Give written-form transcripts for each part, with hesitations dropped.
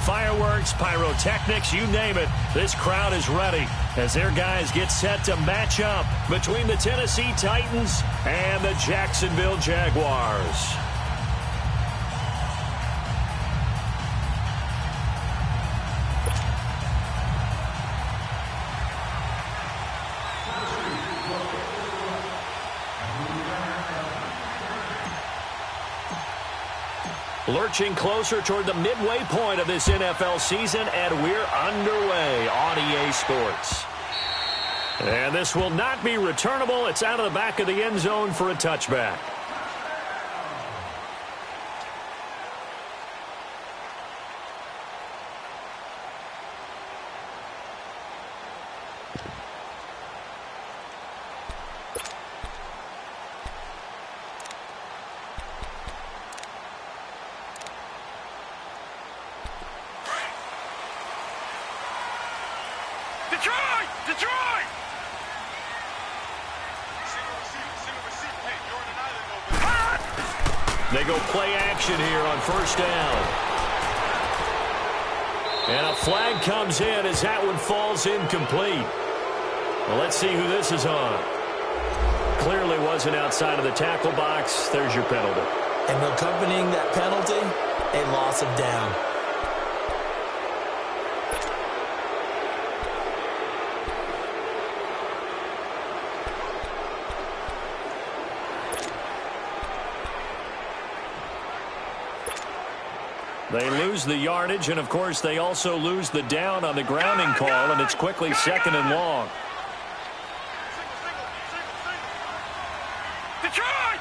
Fireworks, pyrotechnics, you name it, this crowd is ready as their guys get set to match up between the Tennessee Titans and the Jacksonville Jaguars. Lurching closer toward the midway point of this NFL season, and we're underway on EA Sports. And this will not be returnable. It's out of the back of the end zone for a touchback. Detroit! They go play action here on first down. And a flag comes in as that one falls incomplete. Well, let's see who this is on. Clearly wasn't outside of the tackle box. There's your penalty. And accompanying that penalty, a loss of down. They lose the yardage, and, of course, they also lose the down on the grounding call, and it's quickly second and long. Detroit!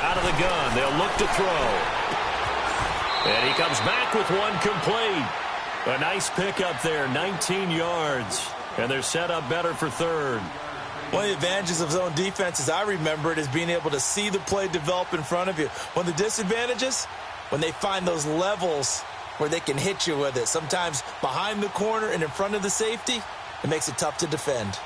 Out of the gun, they'll look to throw. And he comes back with one complete. A nice pickup there, 19 yards. And they're set up better for third. One of the advantages of zone defense, as I remember it, is being able to see the play develop in front of you. One of the disadvantages, when they find those levels where they can hit you with it. Sometimes behind the corner and in front of the safety, it makes it tough to defend.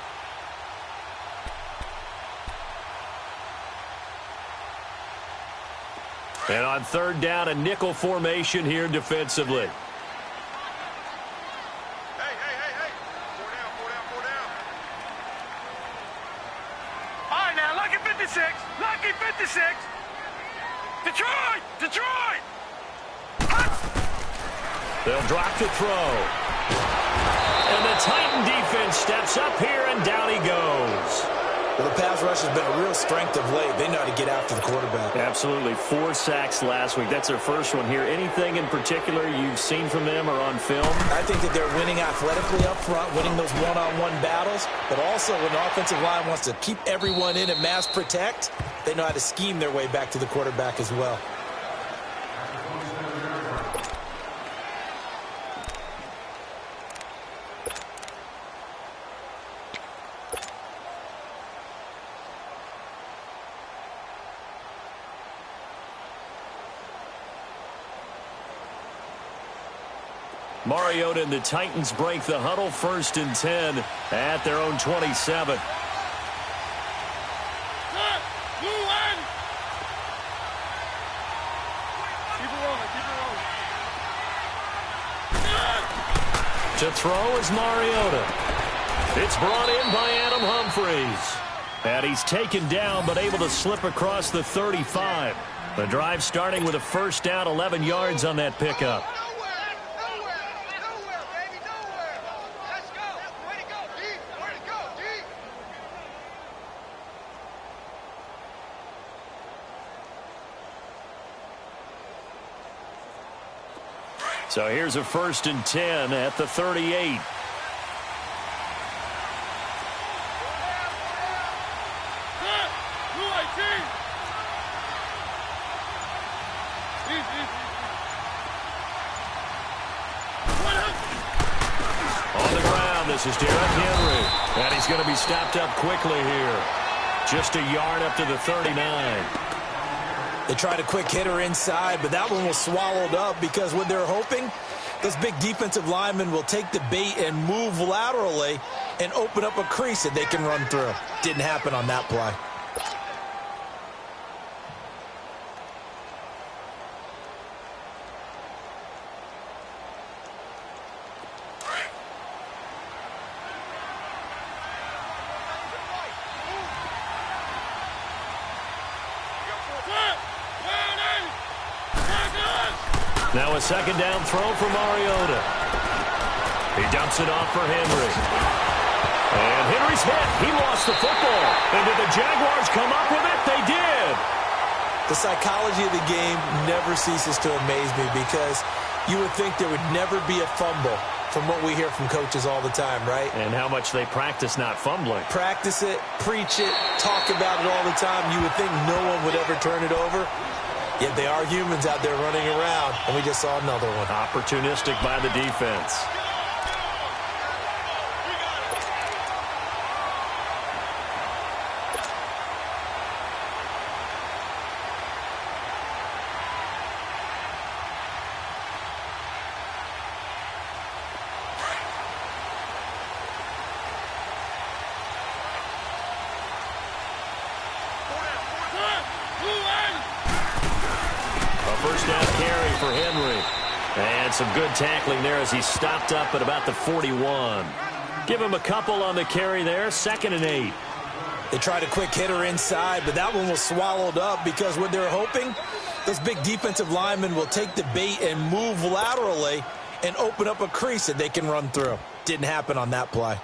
And on third down, a nickel formation here defensively. Lucky 56. Detroit! They'll drop to throw. And the Titan defense steps up here, and down he goes. Well, the pass rush has been a real strength of late. They know how to get after the quarterback. Absolutely. 4 sacks last week. That's their first one here. Anything in particular you've seen from them or on film? I think that they're winning athletically up front, winning those one-on-one battles, but also when the offensive line wants to keep everyone in and mass protect, they know how to scheme their way back to the quarterback as well. Mariota and the Titans break the huddle, 1st and 10 at their own 27. To throw is Mariota. It's brought in by Adam Humphries. And he's taken down but able to slip across the 35. The drive starting with a first down, 11 yards on that pickup. So here's a 1st and 10 at the 38. On the ground, this is Derrick Henry. And he's going to be stopped up quickly here. Just a yard up to the 39. They tried a quick hitter inside, but that one was swallowed up because what they're hoping, those big defensive linemen will take the bait and move laterally and open up a crease that they can run through. Didn't happen on that play. Now a second down throw for Mariota. He dumps it off for Henry. And Henry's hit. He lost the football. And did the Jaguars come up with it? They did. The psychology of the game never ceases to amaze me because you would think there would never be a fumble from what we hear from coaches all the time, right? And how much they practice not fumbling. Practice it, preach it, talk about it all the time. You would think no one would ever turn it over. Yet they are humans out there running around, and we just saw another one. Opportunistic by the defense. First down carry for Henry. And some good tackling there as he stopped up at about the 41. Give him a couple on the carry there. 2nd and 8. They tried a quick hitter inside, but that one was swallowed up because what they're hoping, those big defensive linemen will take the bait and move laterally and open up a crease that they can run through. Didn't happen on that play.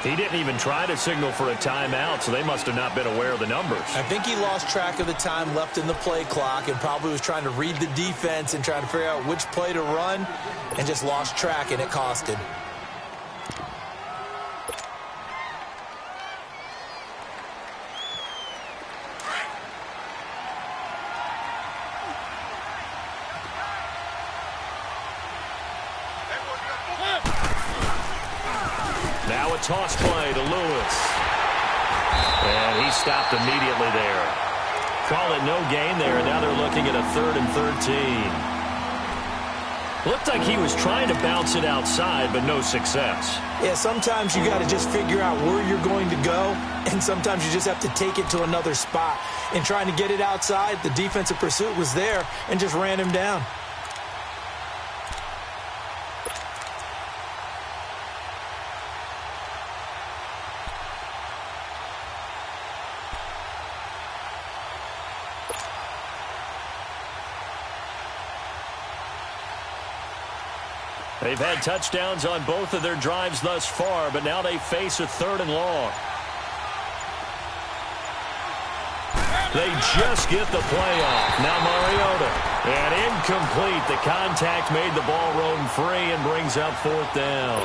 He didn't even try to signal for a timeout, so they must have not been aware of the numbers. I think he lost track of the time left in the play clock and probably was trying to read the defense and trying to figure out which play to run and just lost track, and it cost him. Now a toss play to Lewis. And he stopped immediately there. Call it no gain there, and now they're looking at a 3rd and 13. Looked like he was trying to bounce it outside, but no success. Yeah, sometimes you got to just figure out where you're going to go, and sometimes you just have to take it to another spot. In trying to get it outside, the defensive pursuit was there and just ran him down. They've had touchdowns on both of their drives thus far, but now they face a 3rd and long. They just get the play off. Now Mariota. And incomplete. The contact made the ball roam free and brings up 4th down.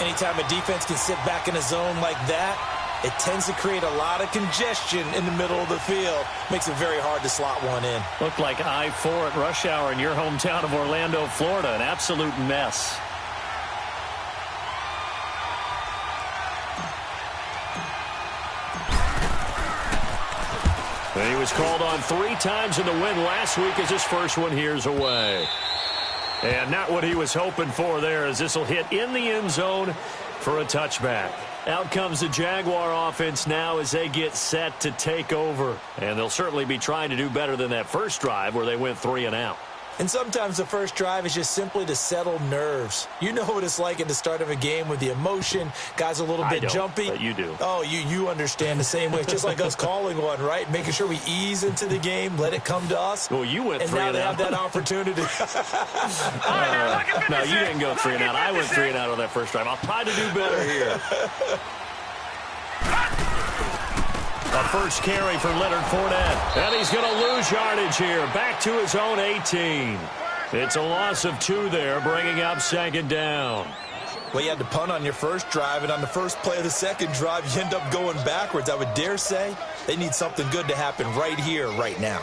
Anytime a defense can sit back in a zone like that, it tends to create a lot of congestion in the middle of the field. Makes it very hard to slot one in. Looked like I-4 at rush hour in your hometown of Orlando, Florida. An absolute mess. And he was called on 3 times in the win last week as his first one here's away. And not what he was hoping for there, as this will hit in the end zone for a touchback. Out comes the Jaguar offense now as they get set to take over. And they'll certainly be trying to do better than that first drive where they went 3 and out. And sometimes the first drive is just simply to settle nerves. You know what it's like at the start of a game with the emotion. Guys a little bit jumpy. But you do. Oh, you understand the same way. It's just like us calling one, right? Making sure we ease into the game, let it come to us. Well, you went 3 and out. And now they have that opportunity. No, you didn't go 3 and out. I went 3 and out on that first drive. I'll try to do better here. A first carry for Leonard Fournette. And he's going to lose yardage here. Back to his own 18. It's a loss of 2 there, bringing up 2nd down. Well, you had to punt on your first drive, and on the first play of the second drive, you end up going backwards. I would dare say they need something good to happen right here, right now.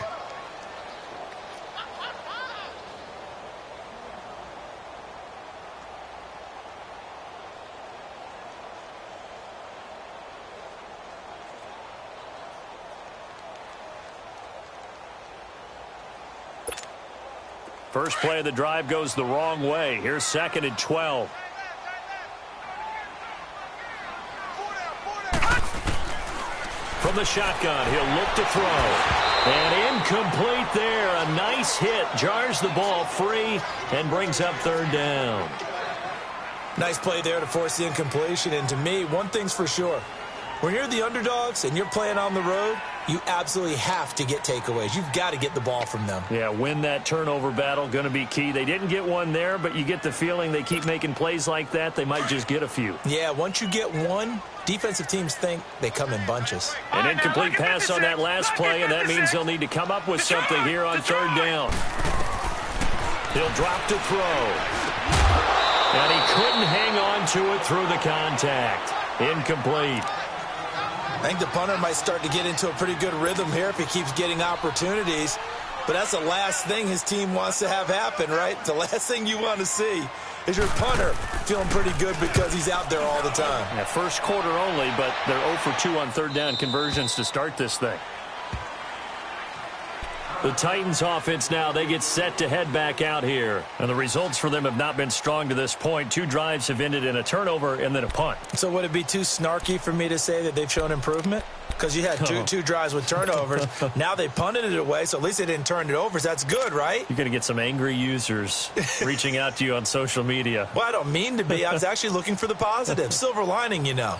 First play of the drive goes the wrong way. Here's 2nd and 12. From the shotgun, he'll look to throw. And incomplete there. A nice hit. Jars the ball free and brings up 3rd down. Nice play there to force the incompletion. And to me, one thing's for sure. When you're the underdogs and you're playing on the road, you absolutely have to get takeaways. You've got to get the ball from them. Yeah, win that turnover battle, going to be key. They didn't get one there, but you get the feeling they keep making plays like that, they might just get a few. Yeah, once you get one, defensive teams think they come in bunches. An incomplete pass on that last play, and that means they'll need to come up with something here on 3rd down. He'll drop to throw. And he couldn't hang on to it through the contact. Incomplete. I think the punter might start to get into a pretty good rhythm here if he keeps getting opportunities. But that's the last thing his team wants to have happen, right? The last thing you want to see is your punter feeling pretty good because he's out there all the time. Yeah, first quarter only, but they're 0 for 2 on 3rd down conversions to start this thing. The Titans offense now, they get set to head back out here. And the results for them have not been strong to this point. 2 drives have ended in a turnover and then a punt. So would it be too snarky for me to say that they've shown improvement? Because you had two drives with turnovers. Now they punted it away, so at least they didn't turn it over. So that's good, right? You're going to get some angry users reaching out to you on social media. Well, I don't mean to be. I was actually looking for the positive. Silver lining, you know.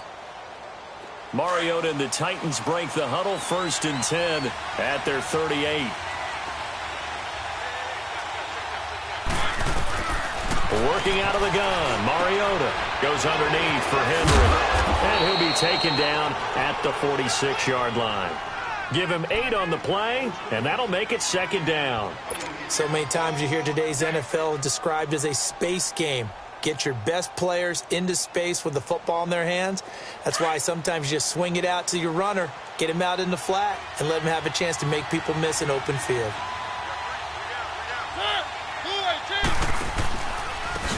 Mariota and the Titans break the huddle. 1st and 10 at their 38. Working out of the gun, Mariota goes underneath for Henry. And he'll be taken down at the 46-yard line. Give him 8 on the play, and that'll make it 2nd down. So many times you hear today's NFL described as a space game. Get your best players into space with the football in their hands. That's why sometimes you just swing it out to your runner, get him out in the flat, and let him have a chance to make people miss an open field.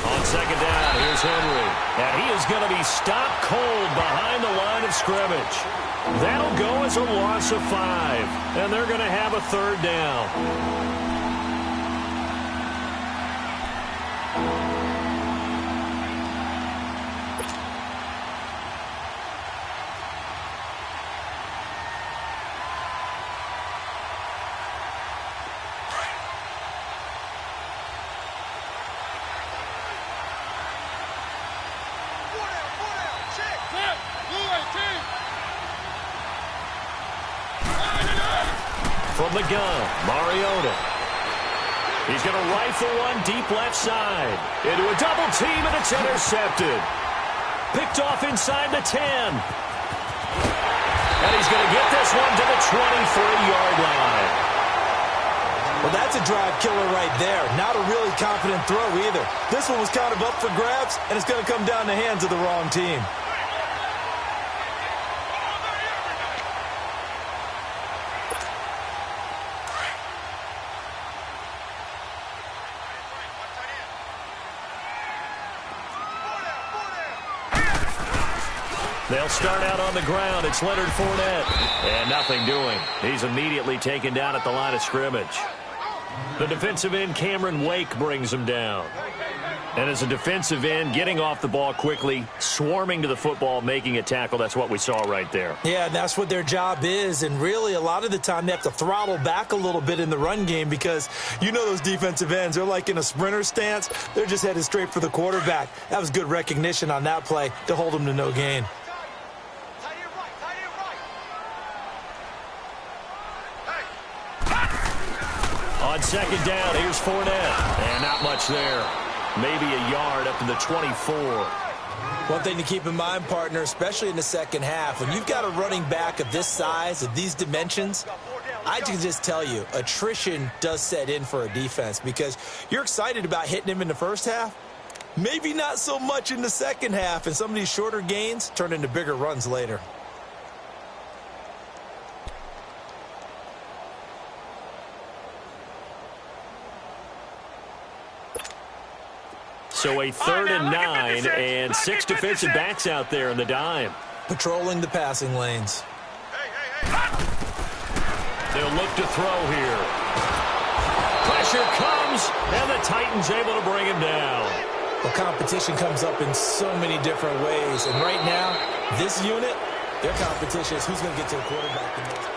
On 2nd down, here's Henry. And he is going to be stopped cold behind the line of scrimmage. That'll go as a loss of 5. And they're going to have a 3rd down. From the gun, Mariota. He's going to rifle one deep left side. Into a double team, and it's intercepted. Picked off inside the 10. And he's going to get this one to the 23-yard line. Well, that's a drive killer right there. Not a really confident throw either. This one was kind of up for grabs, and it's going to come down the hands of the wrong team. They'll start out on the ground. It's Leonard Fournette. And nothing doing. He's immediately taken down at the line of scrimmage. The defensive end, Cameron Wake, brings him down. And as a defensive end, getting off the ball quickly, swarming to the football, making a tackle, that's what we saw right there. Yeah, and that's what their job is. And really, a lot of the time, they have to throttle back a little bit in the run game because you know those defensive ends, they're like in a sprinter stance. They're just headed straight for the quarterback. That was good recognition on that play to hold them to no gain. On 2nd down, here's Fournette. And not much there. Maybe a yard up to the 24. One thing to keep in mind, partner, especially in the second half, when you've got a running back of this size, of these dimensions, I can just tell you, attrition does set in for a defense because you're excited about hitting him in the first half. Maybe not so much in the second half, and some of these shorter gains turn into bigger runs later. So a 3rd and 9 and 6 defensive backs out there in the dime. Patrolling the passing lanes. They'll look to throw here. Pressure comes, and the Titans able to bring him down. Well, competition comes up in so many different ways. And right now, this unit, their competition is who's going to get to the quarterback the most.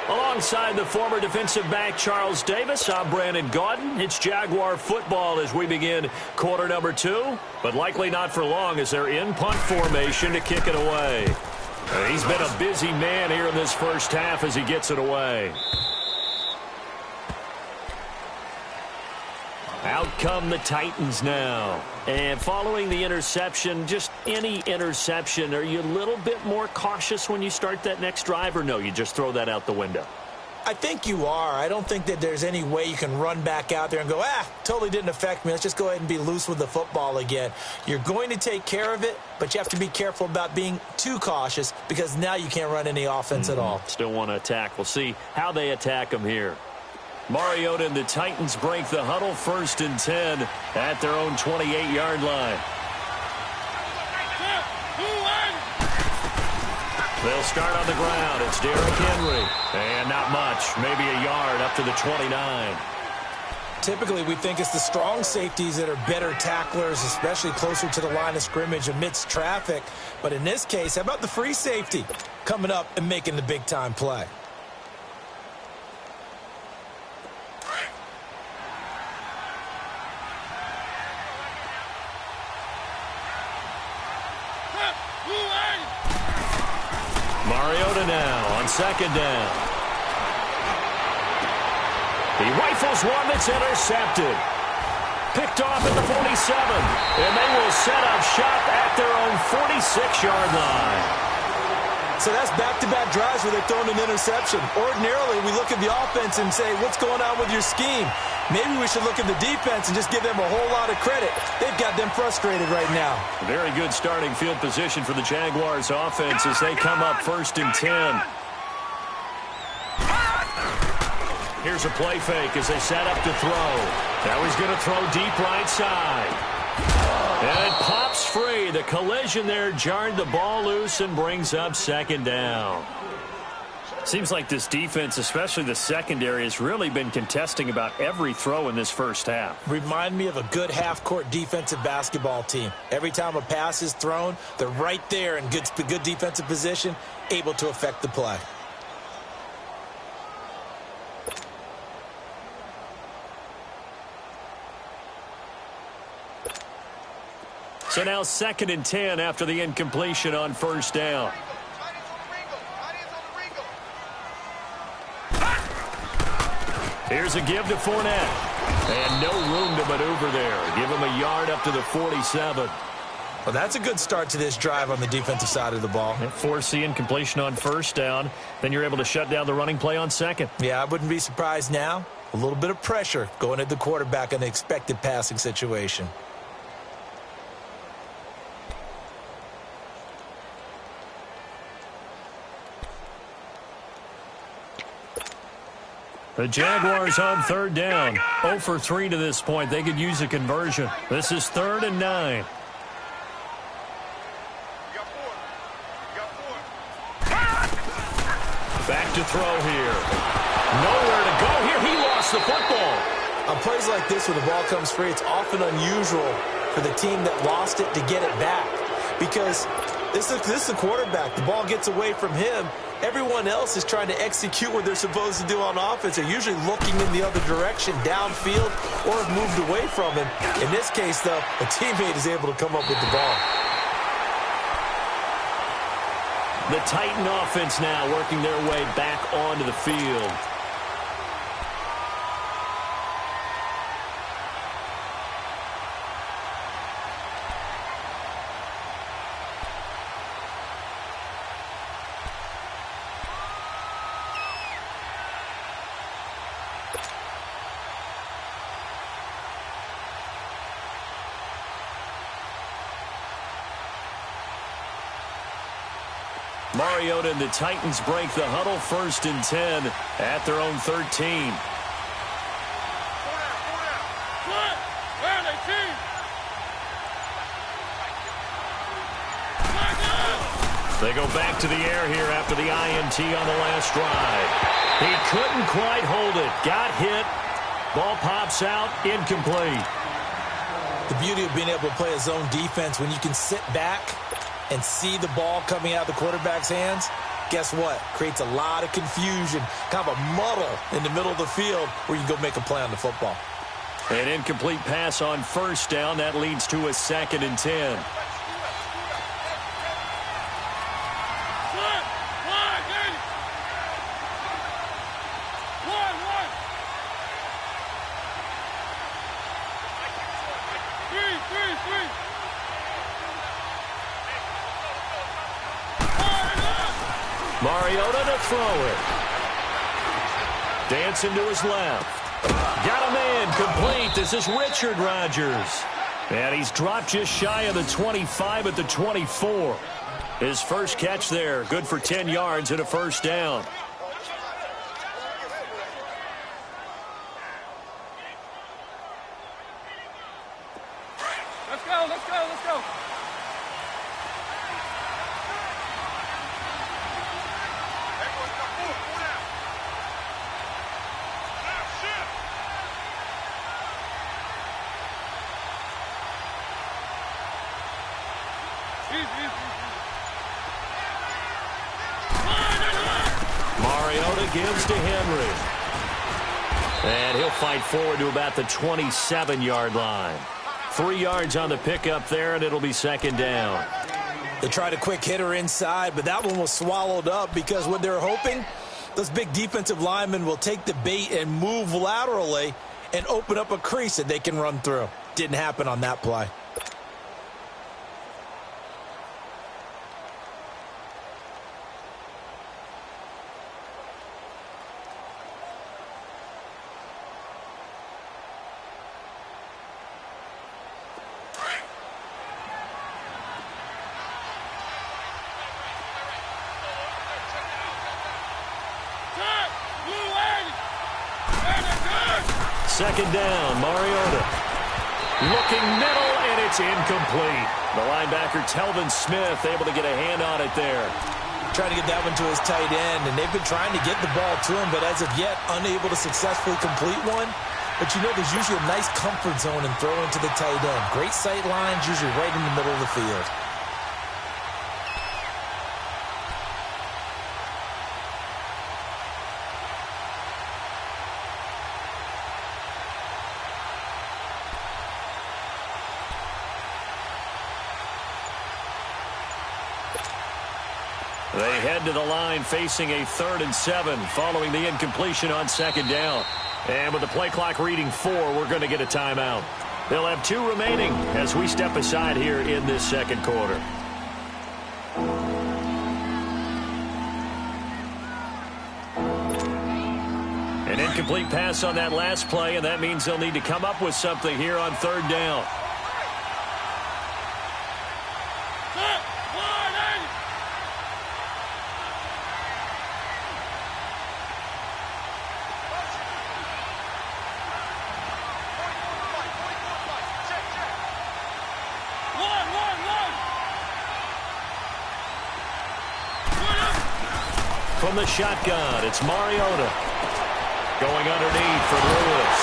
Alongside the former defensive back Charles Davis, I'm Brandon Gaudin. It's Jaguar football as we begin quarter number 2, but likely not for long as they're in punt formation to kick it away. He's been a busy man here in this first half as he gets it away. Out come the Titans now. And following the interception, just any interception, are you a little bit more cautious when you start that next drive, or no, you just throw that out the window? I think you are. I don't think that there's any way you can run back out there and go, totally didn't affect me. Let's just go ahead and be loose with the football again. You're going to take care of it, but you have to be careful about being too cautious because now you can't run any offense at all. Still want to attack. We'll see how they attack them here. Mariota and the Titans break the huddle, 1st and 10 at their own 28-yard line. They'll start on the ground. It's Derrick Henry. And not much, maybe a yard up to the 29. Typically, we think it's the strong safeties that are better tacklers, especially closer to the line of scrimmage amidst traffic. But in this case, how about the free safety coming up and making the big-time play? Mariota now on 2nd down. He rifles one that's intercepted. Picked off at the 47. And they will set up shop at their own 46-yard line. So that's back-to-back drives where they've thrown an interception. Ordinarily, we look at the offense and say, what's going on with your scheme? Maybe we should look at the defense and just give them a whole lot of credit. They've got them frustrated right now. Very good starting field position for the Jaguars offense as they come up 1st and 10. Here's a play fake as they set up to throw. Now he's going to throw deep right side. And it pops free. The collision there jarred the ball loose and brings up 2nd down. Seems like this defense, especially the secondary, has really been contesting about every throw in this first half. Remind me of a good half-court defensive basketball team. Every time a pass is thrown, they're right there in good defensive position, able to affect the play. So now 2nd and 10 after the incompletion on 1st down. Here's a give to Fournette. And no room to maneuver there. Give him a yard up to the 47. Well, that's a good start to this drive on the defensive side of the ball. Force the incompletion on 1st down. Then you're able to shut down the running play on 2nd. Yeah, I wouldn't be surprised now. A little bit of pressure going at the quarterback in the expected passing situation. The Jaguars on 3rd down. 0 for 3 to this point. They could use a conversion. This is 3rd and 9. Back to throw here. Nowhere to go here. He lost the football. On plays like this where the ball comes free, it's often unusual for the team that lost it to get it back. Because this is the quarterback. The ball gets away from him. Everyone else is trying to execute what they're supposed to do on offense. They're usually looking in the other direction, downfield, or have moved away from him. In this case, though, a teammate is able to come up with the ball. The Titan offense now working their way back onto the field. Mariota and the Titans break the huddle, 1st and 10 at their own 13. They go back to the air here after the INT on the last drive. He couldn't quite hold it. Got hit, Ball pops out, incomplete. The beauty of being able to play a zone defense, when you can sit back and see the ball coming out of the quarterback's hands, guess what? Creates a lot of confusion, kind of a muddle in the middle of the field where you can go make a play on the football. An incomplete pass on first down. That leads to a 2nd and 10. Mariota to throw it. Dancing to his left. Got a man complete. This is Richard Rodgers. And he's dropped just shy of the 25 at the 24. His first catch there, good for 10 yards and a first down. Let's go, let's go, let's go. Mariota gives to Henry. And he'll fight forward to about the 27-yard line. 3 yards on the pickup there, and it'll be 2nd down. They tried a quick hitter inside, but that one was swallowed up because what they're hoping, those big defensive linemen will take the bait and move laterally and open up a crease that they can run through. Didn't happen on that play. Second down, Mariota. Looking middle, and it's incomplete. The linebacker, Telvin Smith, able to get a hand on it there. Trying to get that one to his tight end, and they've been trying to get the ball to him, but as of yet, unable to successfully complete one. But you know, there's usually a nice comfort zone in throwing to the tight end. Great sight lines, usually right in the middle of the field. They head to the line facing a 3rd and 7 following the incompletion on 2nd down. And with the play clock reading 4, we're going to get a timeout. They'll have 2 remaining as we step aside here in this 2nd quarter. An incomplete pass on that last play, and that means they'll need to come up with something here on 3rd down. From the shotgun, it's Mariota. Going underneath for Lewis.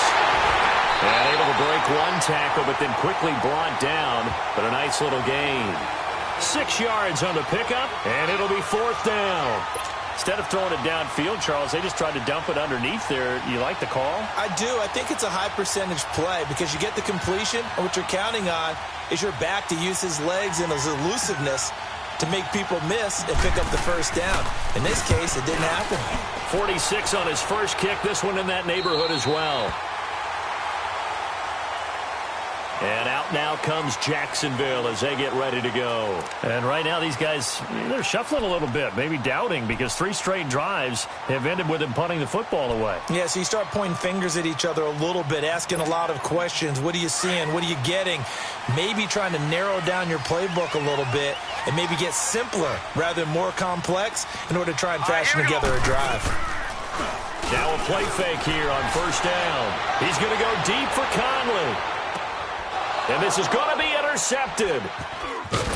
And able to break one tackle, but then quickly brought down. But a nice little gain. 6 yards on the pickup, and it'll be 4th down. Instead of throwing it downfield, Charles, they just tried to dump it underneath there. You like the call? I do. I think it's a high percentage play because you get the completion, and what you're counting on is your back to use his legs and his elusiveness to make people miss and pick up the first down. In this case, it didn't happen. 46 on his first kick. This one in that neighborhood as well. And out now comes Jacksonville as they get ready to go. And right now these guys, they're shuffling a little bit, maybe doubting, because 3 straight drives have ended with them punting the football away. Yeah, so you start pointing fingers at each other a little bit, asking a lot of questions. What are you seeing? What are you getting? Maybe trying to narrow down your playbook a little bit and maybe get simpler rather than more complex in order to try and fashion together a drive. Now a play fake here on first down. He's going to go deep for Conley. And this is going to be intercepted.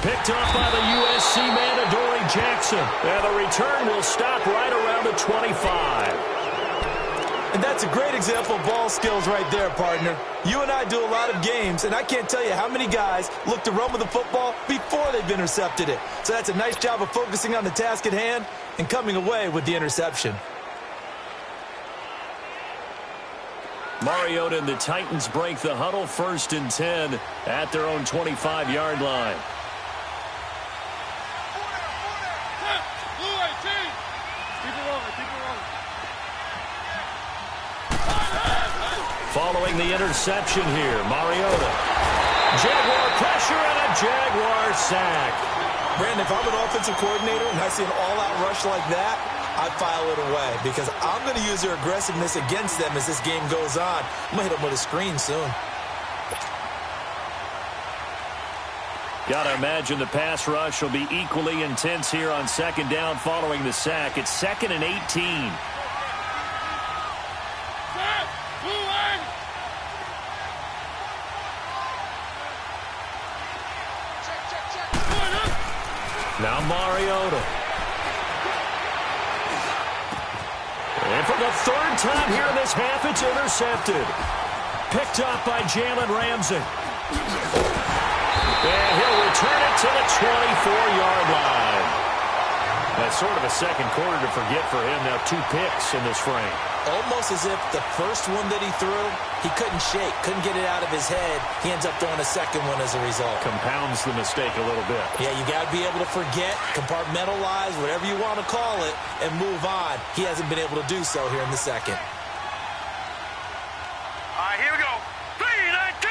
Picked up by the USC man, Adoree Jackson. And the return will stop right around the 25. And that's a great example of ball skills right there, partner. You and I do a lot of games, and I can't tell you how many guys look to run with the football before they've intercepted it. So that's a nice job of focusing on the task at hand and coming away with the interception. Mariota and the Titans break the huddle, 1st and 10 at their own 25-yard line. Following the interception here, Mariota. Jaguar pressure and a Jaguar sack. Brandon, if I'm an offensive coordinator and I see an all-out rush like that, I file it away because I'm going to use their aggressiveness against them as this game goes on. I'm going to hit them with a screen soon. Got to imagine the pass rush will be equally intense here on 2nd down following the sack. It's 2nd and 18. Now Mariota. And for the 3rd time here in this half, it's intercepted. Picked up by Jalen Ramsey. And he'll return it to the 24-yard line. That's sort of a second quarter to forget for him. Now 2 picks in this frame. Almost as if the first one that he threw, he couldn't shake, couldn't get it out of his head. He ends up throwing a second one as a result. Compounds the mistake a little bit. Yeah, you got to be able to forget, compartmentalize, whatever you want to call it, and move on. He hasn't been able to do so here in the second. All right, here we go. 3-19.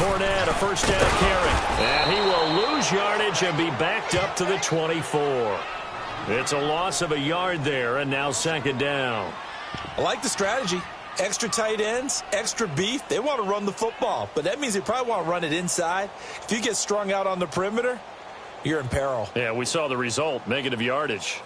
Fournette, a 1st down carry. And he will lose yardage and be backed up to the 24. It's a loss of a yard there, and now 2nd down. I like the strategy. Extra tight ends, extra beef. They want to run the football, but that means they probably want to run it inside. If you get strung out on the perimeter, you're in peril. Yeah, we saw the result, negative yardage.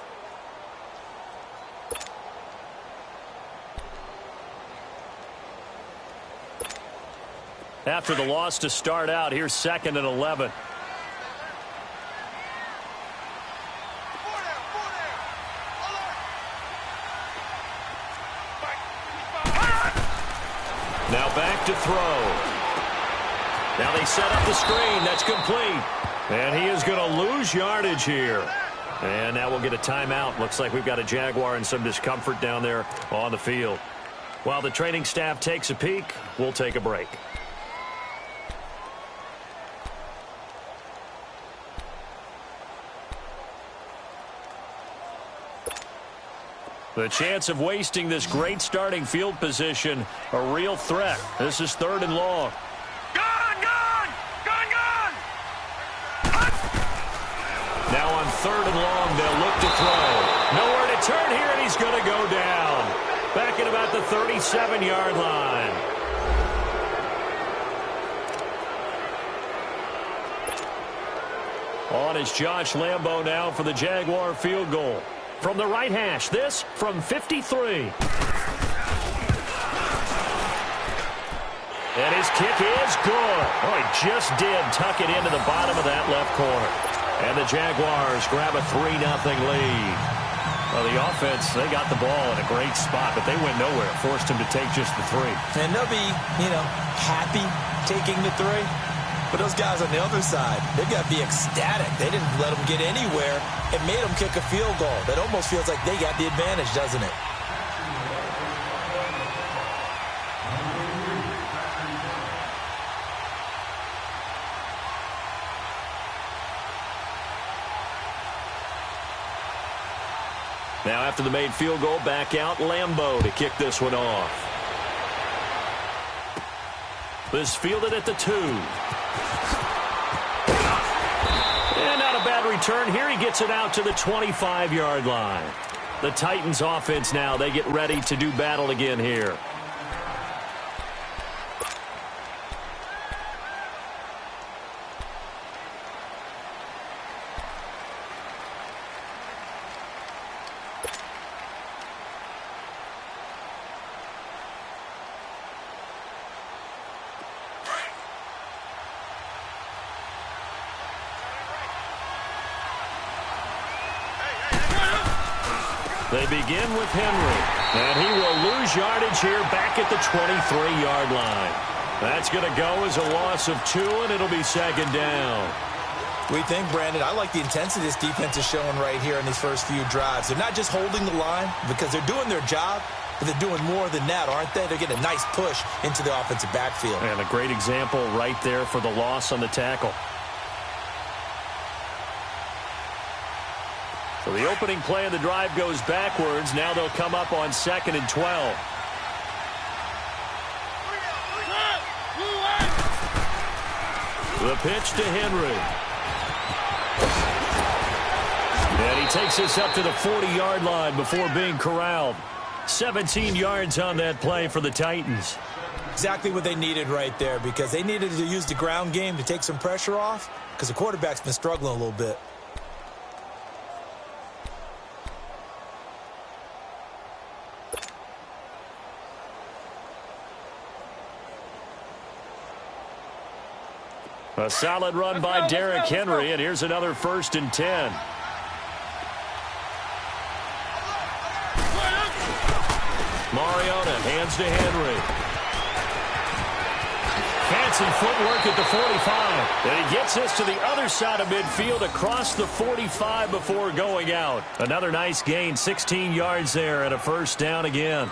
After the loss to start out, here's 2nd and 11. Now back to throw. Now they set up the screen. That's complete. And he is going to lose yardage here. And now we'll get a timeout. Looks like we've got a Jaguar and some discomfort down there on the field. While the training staff takes a peek, we'll take a break. The chance of wasting this great starting field position, a real threat. This is 3rd and long. Gone! Now on 3rd and long, they'll look to throw. Nowhere to turn here, and he's going to go down. Back at about the 37-yard line. On is Josh Lambo now for the Jaguar field goal. From the right hash, this from 53. And his kick is good. Oh, he just did tuck it into the bottom of that left corner. And the Jaguars grab a 3-0 lead. Well, the offense, they got the ball in a great spot, but they went nowhere. Forced him to take just the 3. And they'll be, happy taking the 3. But those guys on the other side, they've got to be ecstatic. They didn't let them get anywhere. It made them kick a field goal. That almost feels like they got the advantage, doesn't it? Now after the made field goal, back out Lambo to kick this one off. This fielded at the 2. And not a bad return here. He gets it out to the 25-yard line. The Titans offense now, they get ready to do battle again here. They begin with Henry, and he will lose yardage here back at the 23-yard line. That's going to go as a loss of 2, and it'll be second down. We think, Brandon, I like the intensity this defense is showing right here in these first few drives. They're not just holding the line because they're doing their job, but they're doing more than that, aren't they? They're getting a nice push into the offensive backfield. And a great example right there for the loss on the tackle. So the opening play of the drive goes backwards. Now they'll come up on 2nd and 12. The pitch to Henry. And he takes us up to the 40-yard line before being corralled. 17 yards on that play for the Titans. Exactly what they needed right there, because they needed to use the ground game to take some pressure off, because the quarterback's been struggling a little bit. A solid run by Derrick Henry, and here's another 1st and 10. Mariota hands to Henry. Fancy footwork at the 45. And he gets us to the other side of midfield across the 45 before going out. Another nice gain, 16 yards there, and a 1st down again.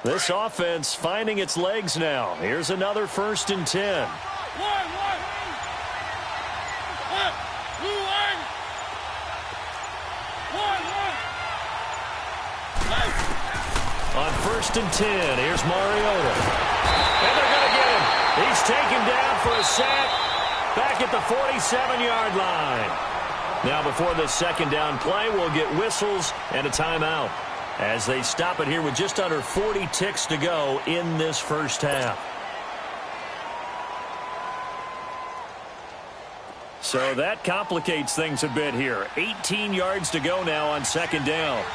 This offense finding its legs now. Here's another 1st and 10. On 1st and 10, here's Mariota. And they're going to get him. He's taken down for a sack back at the 47-yard line. Now before the 2nd down play, we'll get whistles and a timeout, as they stop it here with just under 40 ticks to go in this first half. So that complicates things a bit here. 18 yards to go now on 2nd down.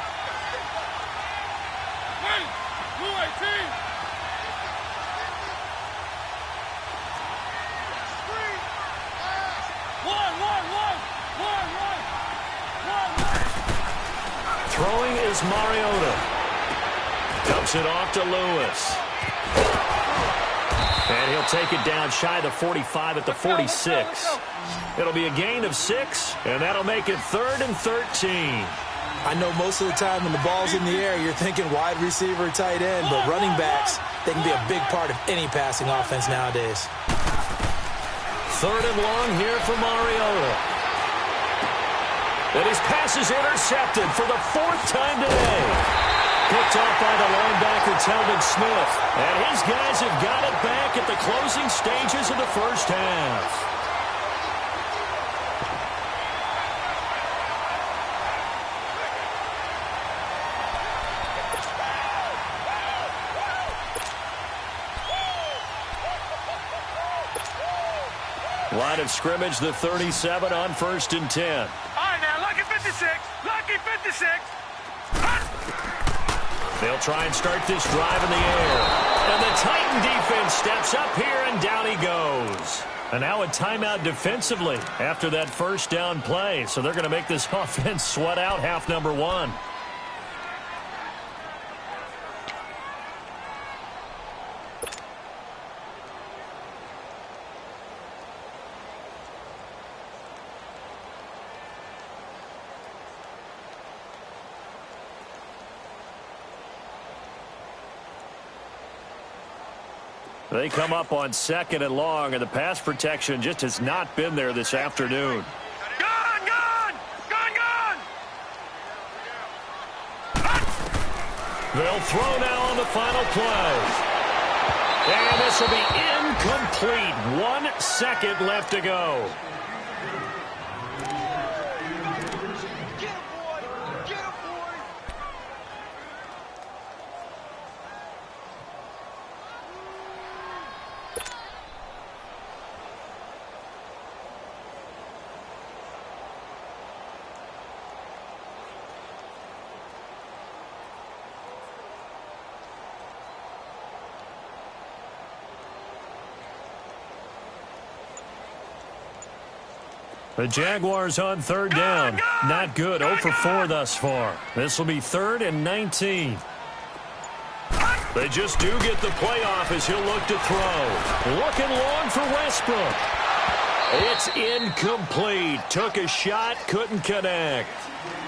Throwing is Mariota. Dumps it off to Lewis. And he'll take it down shy of the 45 at the 46. It'll be a gain of 6, and that'll make it 3rd and 13. I know most of the time when the ball's in the air, you're thinking wide receiver, tight end, but running backs, they can be a big part of any passing offense nowadays. 3rd and long here for Mariota. And his pass is intercepted for the 4th time today. Picked off by the linebacker, Telvin Smith. And his guys have got it back at the closing stages of the first half. Line of scrimmage, the 37 on 1st and 10. All right, now, lucky 56. Lucky 56. They'll try and start this drive in the air. And the Titan defense steps up here, and down he goes. And now a timeout defensively after that 1st down play. So they're going to make this offense sweat out half number 1. They come up on 2nd and long, and the pass protection just has not been there this afternoon. Gone, gone! Gone, gone! They'll throw now on the final play. And this will be incomplete. 1 second left to go. The Jaguars on third down. Not good. 0 for 4 thus far. This will be 3rd and 19. They just do get the play off as he'll look to throw. Looking long for Westbrook. It's incomplete. Took a shot, couldn't connect.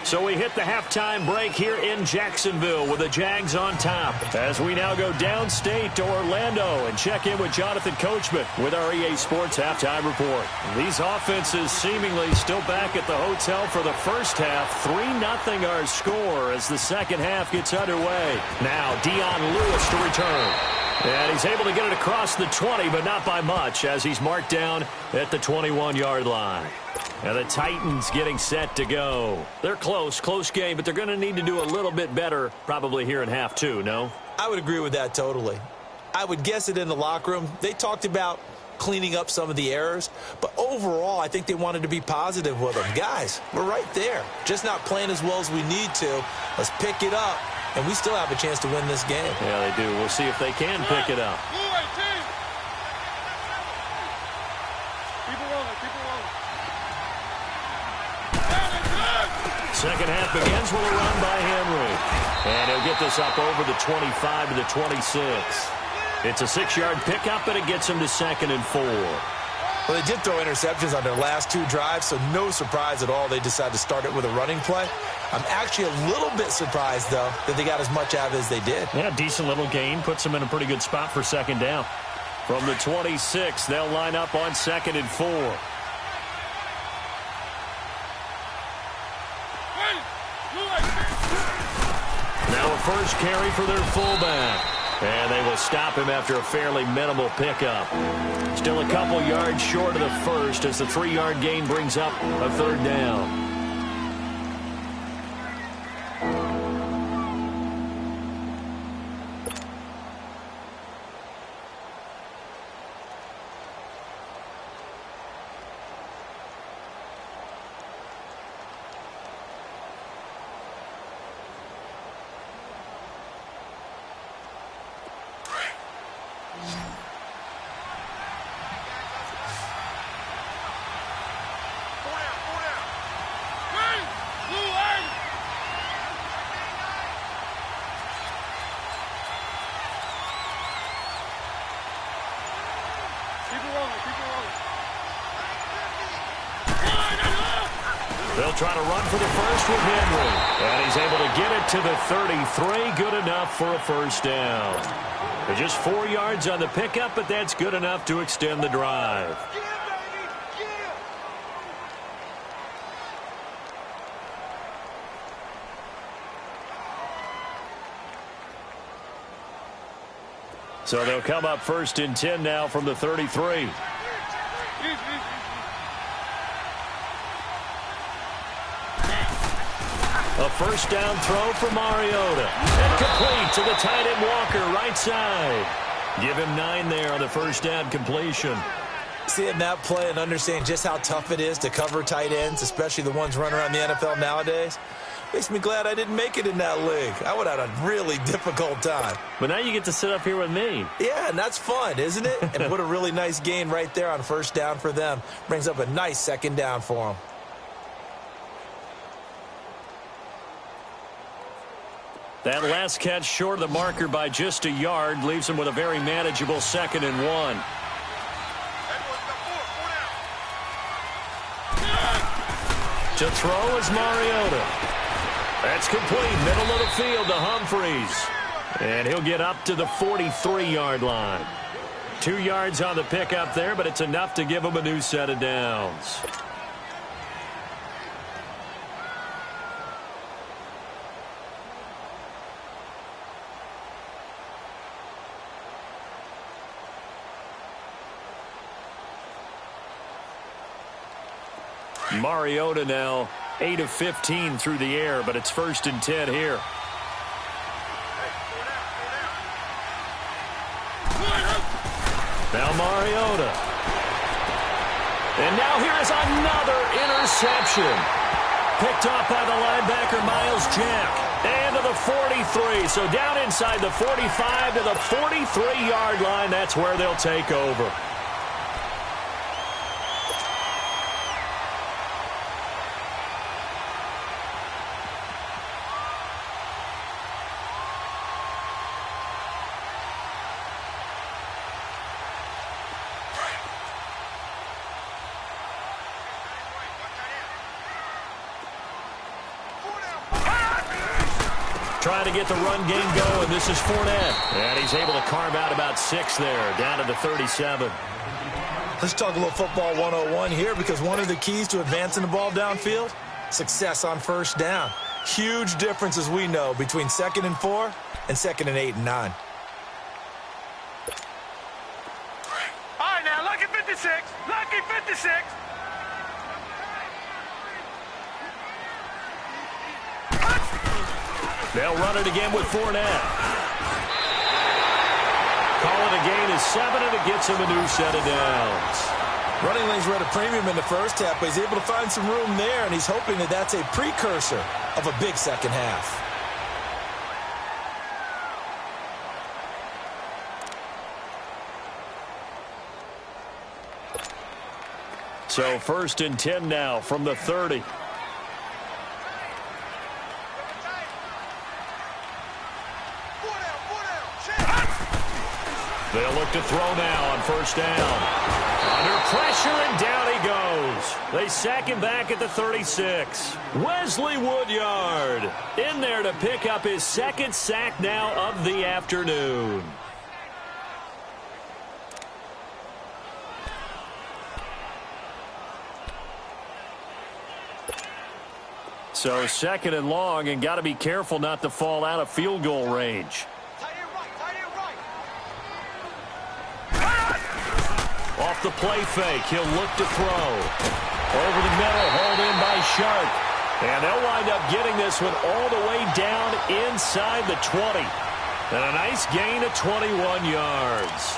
So we hit the halftime break here in Jacksonville with the Jags on top. As we now go downstate to Orlando and check in with Jonathan Coachman with our EA Sports Halftime Report. These offenses seemingly still back at the hotel for the first half. 3-0 our score as the second half gets underway. Now Dion Lewis to return. And he's able to get it across the 20, but not by much as he's marked down at the 21-yard line. Now the Titans getting set to go. They're close game, but they're going to need to do a little bit better probably here in half two, no? I would agree with that totally. I would guess it in the locker room. They talked about cleaning up some of the errors, but overall I think they wanted to be positive with them. Guys, we're right there. Just not playing as well as we need to. Let's pick it up, and we still have a chance to win this game. Yeah, they do. We'll see if they can pick it up. Second half begins with a run by Henry. And he'll get this up over the 25 to the 26. It's a 6-yard pickup, and it gets him to 2nd and 4. Well, they did throw interceptions on their last 2 drives, so no surprise at all they decided to start it with a running play. I'm actually a little bit surprised, though, that they got as much out of it as they did. Yeah, decent little gain. Puts them in a pretty good spot for 2nd down. From the 26, they'll line up on 2nd and 4. Now a first carry for their fullback. And they will stop him after a fairly minimal pickup. Still a couple yards short of the first as the 3-yard gain brings up a 3rd down. They'll try to run for the first with Henry. And he's able to get it to the 33. Good enough for a first down. They're just 4 yards on the pickup, but that's good enough to extend the drive. So they'll come up 1st and 10 now from the 33. A first down throw for Mariota. And complete to the tight end Walker, right side. Give him 9 there on the first down completion. Seeing that play and understanding just how tough it is to cover tight ends, especially the ones running around the NFL nowadays, makes me glad I didn't make it in that league. I would have had a really difficult time. But now you get to sit up here with me. Yeah, and that's fun, isn't it? And put a really nice gain right there on first down for them. Brings up a nice 2nd down for them. That last catch short of the marker by just a yard leaves him with a very manageable 2nd and 1. To throw is Mariota. That's complete. Middle of the field to Humphreys. And he'll get up to the 43-yard line. 2 yards on the pickup there, but it's enough to give him a new set of downs. Mariota now 8 of 15 through the air, but it's 1st and 10 here. Now Mariota. And now here is another interception. Picked off by the linebacker Miles Jack. And to the 43. So down inside the 45 to the 43-yard line. That's where they'll take over. Trying to get the run game going. This is Fournette. And he's able to carve out about 6 there, down to the 37. Let's talk a little football 101 here, because one of the keys to advancing the ball downfield, success on first down. Huge difference, as we know, between 2nd and 4 and 2nd and 8 and 9. All right, now, lucky 56. Lucky 56. They'll run it again with Fournette. Call it a gain of 7, and it gets him a new set of downs. Running lanes were at a premium in the first half, but he's able to find some room there, and he's hoping that that's a precursor of a big second half. So 1st and 10 now from the 30. They'll look to throw now on first down. Under pressure, and down he goes. They sack him back at the 36. Wesley Woodyard in there to pick up his 2nd sack now of the afternoon. So 2nd and long, and got to be careful not to fall out of field goal range. Off the play fake, he'll look to throw. Over the middle, hauled in by Sharp. And they'll wind up getting this one all the way down inside the 20. And a nice gain of 21 yards.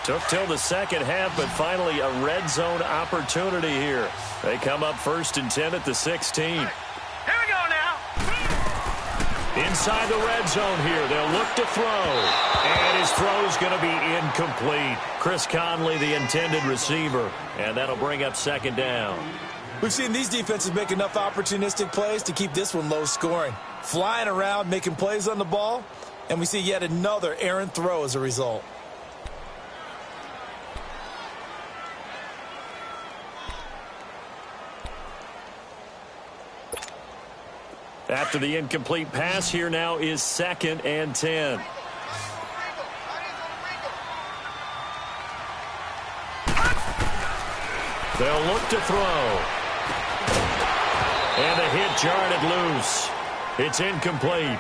Took till the second half, but finally a red zone opportunity here. They come up 1st and 10 at the 16. Here we go now. Inside the red zone here, they'll look to throw. And his throw's going to be incomplete. Chris Conley, the intended receiver. And that'll bring up 2nd down. We've seen these defenses make enough opportunistic plays to keep this one low scoring. Flying around, making plays on the ball, and we see yet another errant throw as a result. After the incomplete pass, here now is 2nd and 10. They'll look to throw. And a hit jarred it loose. It's incomplete.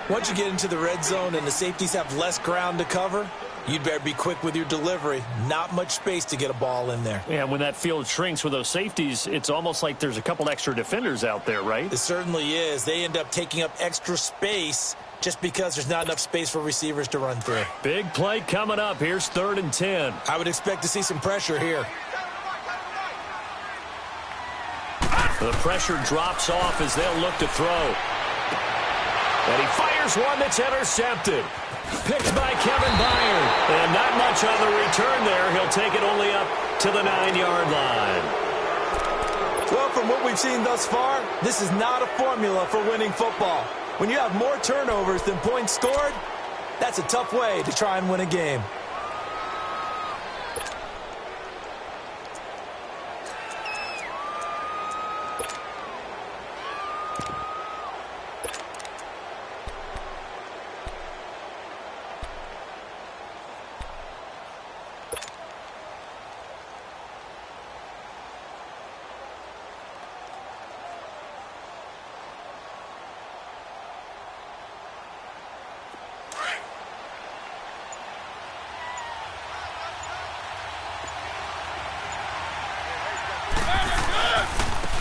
Once you get into the red zone and the safeties have less ground to cover, you'd better be quick with your delivery. Not much space to get a ball in there. Yeah, when that field shrinks with those safeties, it's almost like there's a couple extra defenders out there, right? It certainly is. They end up taking up extra space just because there's not enough space for receivers to run through. Big play coming up. Here's 3rd and 10. I would expect to see some pressure here. The pressure drops off as they'll look to throw. And he fires one that's intercepted. Picked by Kevin Byard. And not much on the return there. He'll take it only up to the 9-yard line. Well, from what we've seen thus far, this is not a formula for winning football. When you have more turnovers than points scored, that's a tough way to try and win a game.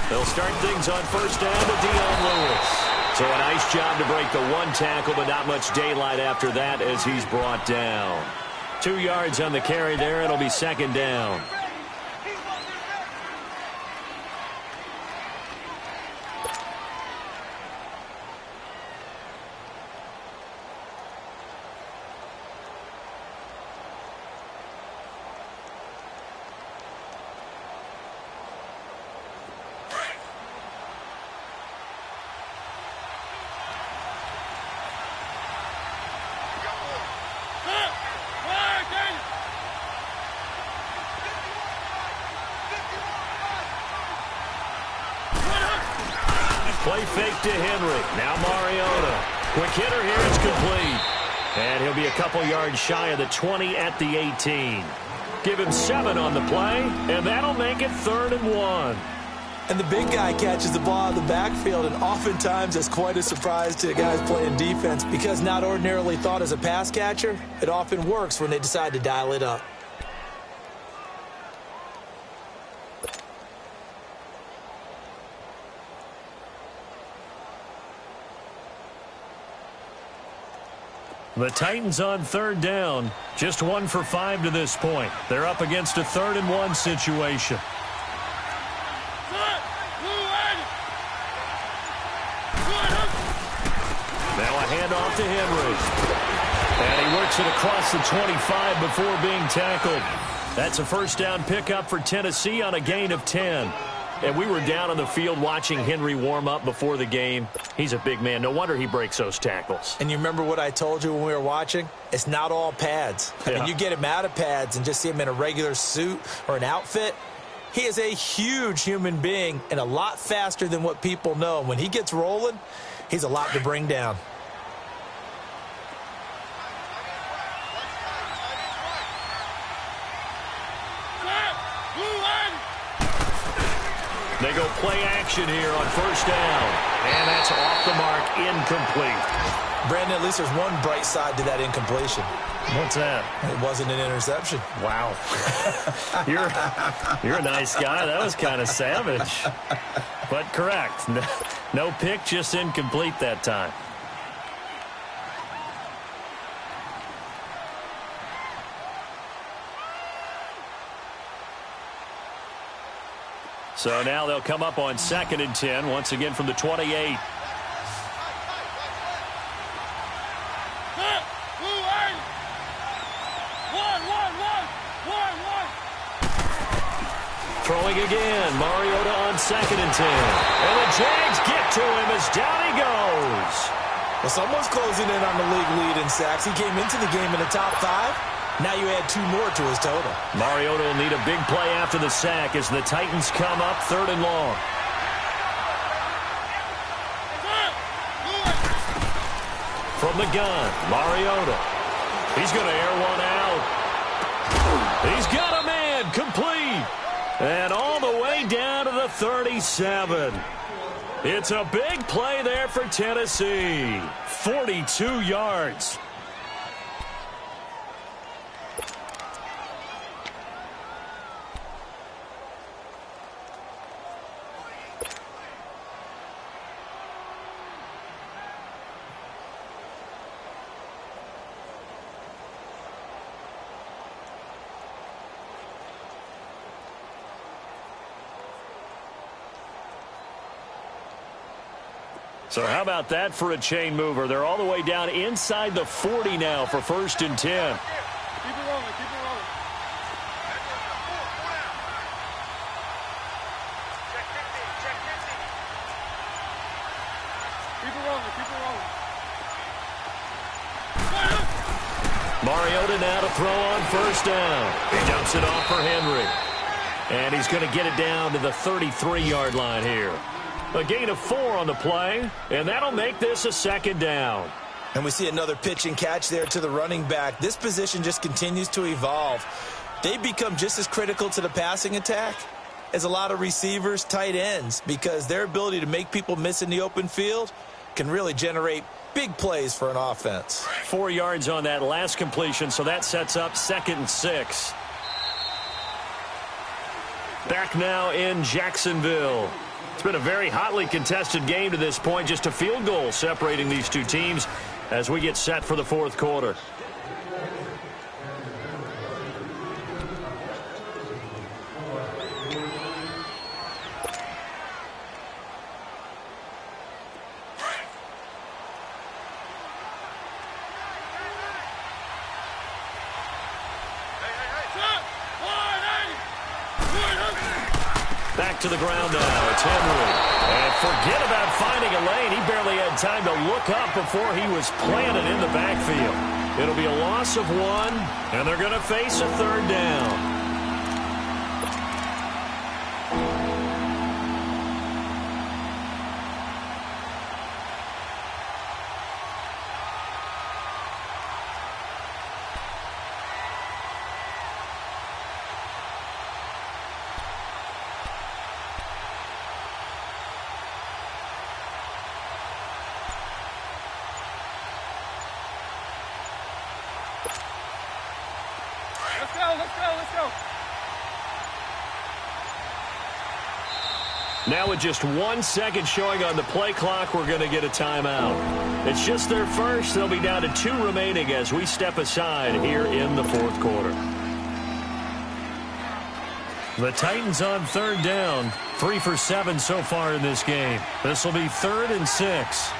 They'll start things on first down to Dion Lewis. So a nice job to break the one tackle, but not much daylight after that as he's brought down. 2 yards on the carry there. It'll be 2nd down. fake to Henry. Now Mariota. Quick hitter here. It's complete. And he'll be a couple yards shy of the 20 at the 18. Give him 7 on the play, and that'll make it 3rd and 1. And the big guy catches the ball out of the backfield, and oftentimes it's quite a surprise to guys playing defense because not ordinarily thought as a pass catcher, it often works when they decide to dial it up. The Titans on 3rd down, just 1 for 5 to this point. They're up against a 3rd and 1 situation. Now a handoff to Henry. And he works it across the 25 before being tackled. That's a first down pickup for Tennessee on a gain of 10. And we were down on the field watching Henry warm up before the game. He's a big man. No wonder he breaks those tackles. And you remember what I told you when we were watching? It's not all pads. I mean, you get him out of pads and just see him in a regular suit or an outfit. He is a huge human being and a lot faster than what people know. When he gets rolling, he's a lot to bring down. They go play action here on first down. And that's off the mark, incomplete. Brandon, at least there's one bright side to that incompletion. What's that? It wasn't an interception. Wow. You're a nice guy. That was kind of savage. But correct. No pick, just incomplete that time. So now they'll come up on 2nd and 10, once again from the 28. Throwing again, Mariota on 2nd and 10. And the Jags get to him as down he goes. Well, someone's closing in on the league lead in sacks. He came into the game in the top 5. Now you add 2 more to his total. Mariota will need a big play after the sack as the Titans come up 3rd and long. From the gun, Mariota. He's going to air one out. He's got a man, complete. And all the way down to the 37. It's a big play there for Tennessee. 42 yards. So how about that for a chain mover? They're all the way down inside the 40 now for 1st and 10. Keep it rolling, keep it rolling. Check 50, check 50. Keep it rolling, keep it rolling. Mariota now to throw on 1st down. He dumps it off for Henry. And he's going to get it down to the 33-yard line here. A gain of 4 on the play, and that'll make this a 2nd down. And we see another pitch and catch there to the running back. This position just continues to evolve. They become just as critical to the passing attack as a lot of receivers, tight ends, because their ability to make people miss in the open field can really generate big plays for an offense. 4 yards on that last completion, so that sets up 2nd and 6. Back now in Jacksonville. It's been a very hotly contested game to this point. Just a field goal separating these two teams as we get set for the 4th quarter. Back to the ground now. It's Henry. And forget about finding a lane. He barely had time to look up before he was planted in the backfield. It'll be a loss of 1, and they're going to face a 3rd down. Now with just 1 second showing on the play clock, we're going to get a timeout. It's just their first. They'll be down to 2 remaining as we step aside here in the fourth quarter. The Titans on third down. 3 for 7 so far in this game. This will be 3rd and 6.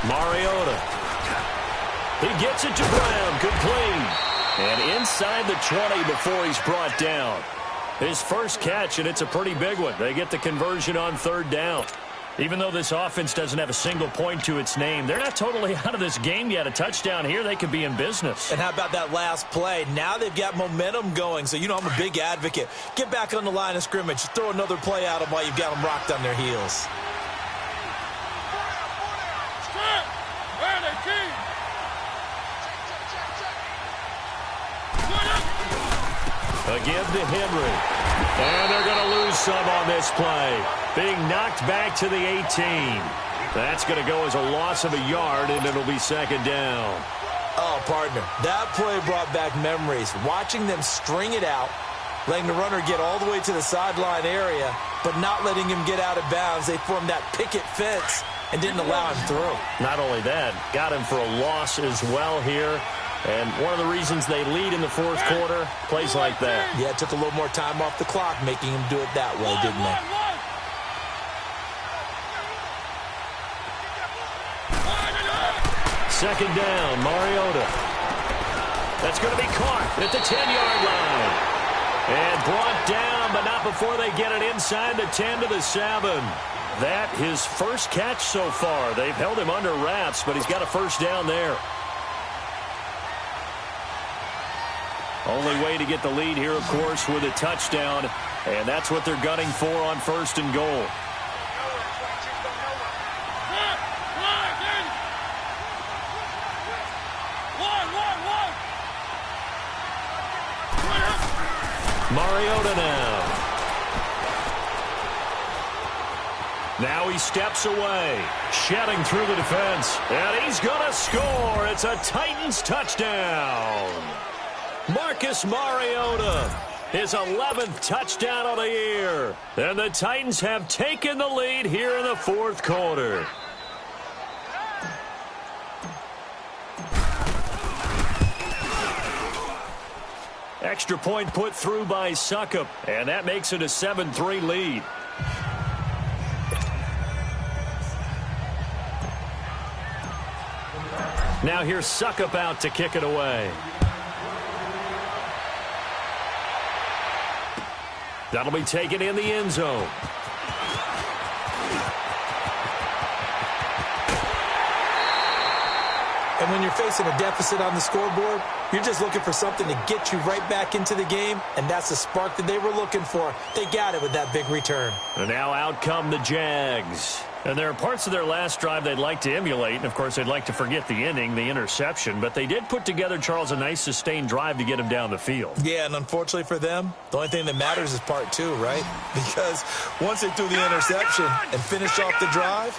Mariota. He gets it to Brown. Complete. And inside the 20 before he's brought down. His first catch, and it's a pretty big one. They get the conversion on third down. Even though this offense doesn't have a single point to its name, they're not totally out of this game yet. A touchdown here, they could be in business. And how about that last play? Now they've got momentum going. So, I'm a big advocate. Get back on the line of scrimmage. Throw another play at them while you've got them rocked on their heels. A give to Henry. And they're going to lose some on this play. Being knocked back to the 18. That's going to go as a loss of a yard, and it'll be 2nd down. Oh, partner, that play brought back memories. Watching them string it out, letting the runner get all the way to the sideline area, but not letting him get out of bounds. They formed that picket fence and didn't allow him through. Not only that, got him for a loss as well here. And one of the reasons they lead in the fourth quarter, plays like that. Yeah, it took a little more time off the clock, making him do it that way, didn't they? Second down, Mariota. That's going to be caught at the 10-yard line. And brought down, but not before they get it inside the 10 to the 7. That his first catch so far. They've held him under wraps, but he's got a first down there. Only way to get the lead here, of course, with a touchdown. And that's what they're gunning for on 1st and goal. Mariota now. Now he steps away, shedding through the defense. And he's going to score. It's a Titans touchdown. Marcus Mariota, his 11th touchdown of the year. And the Titans have taken the lead here in the fourth quarter. Extra point put through by Suckup, and that makes it a 7-3 lead. Now here's Suckup out to kick it away. That'll be taken in the end zone. And when you're facing a deficit on the scoreboard, you're just looking for something to get you right back into the game, and that's the spark that they were looking for. They got it with that big return. And now out come the Jags. And there are parts of their last drive they'd like to emulate, and of course they'd like to forget the inning, the interception, but they did put together, Charles, a nice sustained drive to get him down the field. Yeah, and unfortunately for them, the only thing that matters is part 2, right? Because once they threw the interception and finished off the drive,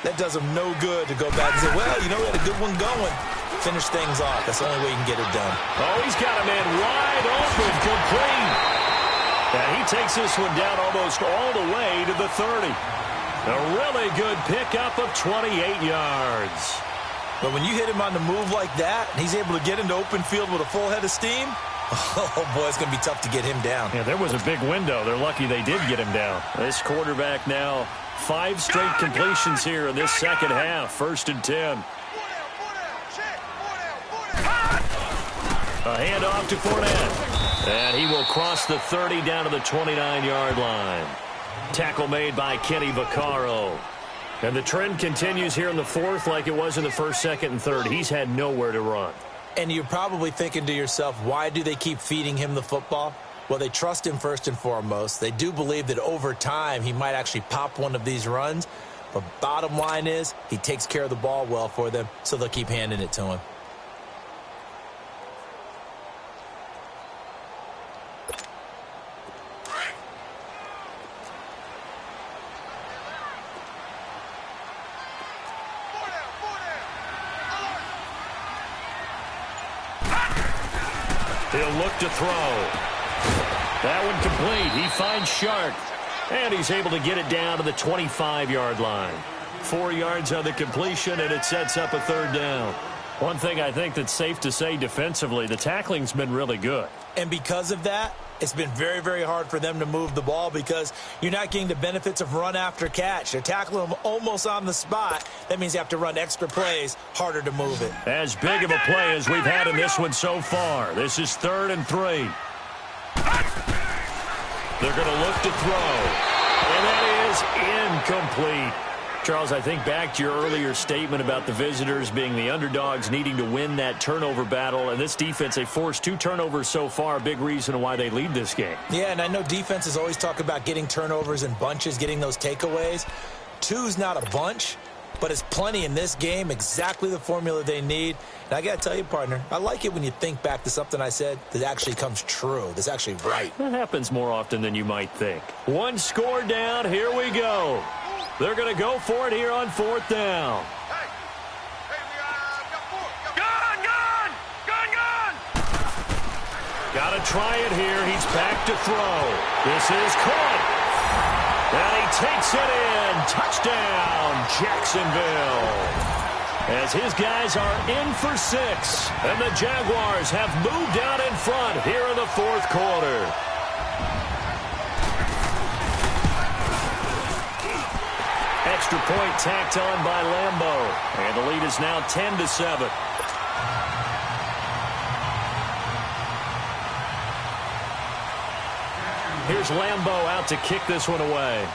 that does them no good to go back and say, well, we had a good one going. Finish things off. That's the only way you can get it done. Oh, he's got a man wide open, complete. And he takes this one down almost all the way to the 30. A really good pickup of 28 yards. But when you hit him on the move like that, and he's able to get into open field with a full head of steam, oh, boy, it's going to be tough to get him down. Yeah, there was a big window. They're lucky they did get him down. This quarterback now, 5 straight completions here in this second half. 1st and 10. A handoff to Fournette. And he will cross the 30 down to the 29-yard line. Tackle made by Kenny Vaccaro. And the trend continues here in the fourth like it was in the 1st, 2nd, and 3rd. He's had nowhere to run. And you're probably thinking to yourself, why do they keep feeding him the football? Well, they trust him first and foremost. They do believe that over time he might actually pop one of these runs. But bottom line is he takes care of the ball well for them, so they'll keep handing it to him. He'll look to throw. That one complete. He finds Shark. And he's able to get it down to the 25-yard line. 4 yards on the completion, and it sets up a third down. One thing I think that's safe to say defensively, the tackling's been really good. And because of that, it's been very, very hard for them to move the ball because you're not getting the benefits of run after catch. They're tackling them almost on the spot. That means you have to run extra plays, harder to move it. As big of a play as we've had in this one so far. This is 3rd and 3. They're going to look to throw. And that is incomplete. Charles, I think back to your earlier statement about the visitors being the underdogs needing to win that turnover battle. And this defense, they forced 2 turnovers so far, a big reason why they lead this game. Yeah, and I know defenses always talk about getting turnovers in bunches, getting those takeaways. 2's not a bunch, but it's plenty in this game, exactly the formula they need. And I got to tell you, partner, I like it when you think back to something I said that actually comes true, that's actually right. That happens more often than you might think. 1 score down, here we go. They're going to go for it here on 4th down. Gun! Got to try it here. He's back to throw. This is caught. And he takes it in. Touchdown, Jacksonville. As his guys are in for 6. And the Jaguars have moved out in front here in the 4th quarter. Extra point tacked on by Lambeau. And the lead is now 10-7. Here's Lambeau out to kick this one away.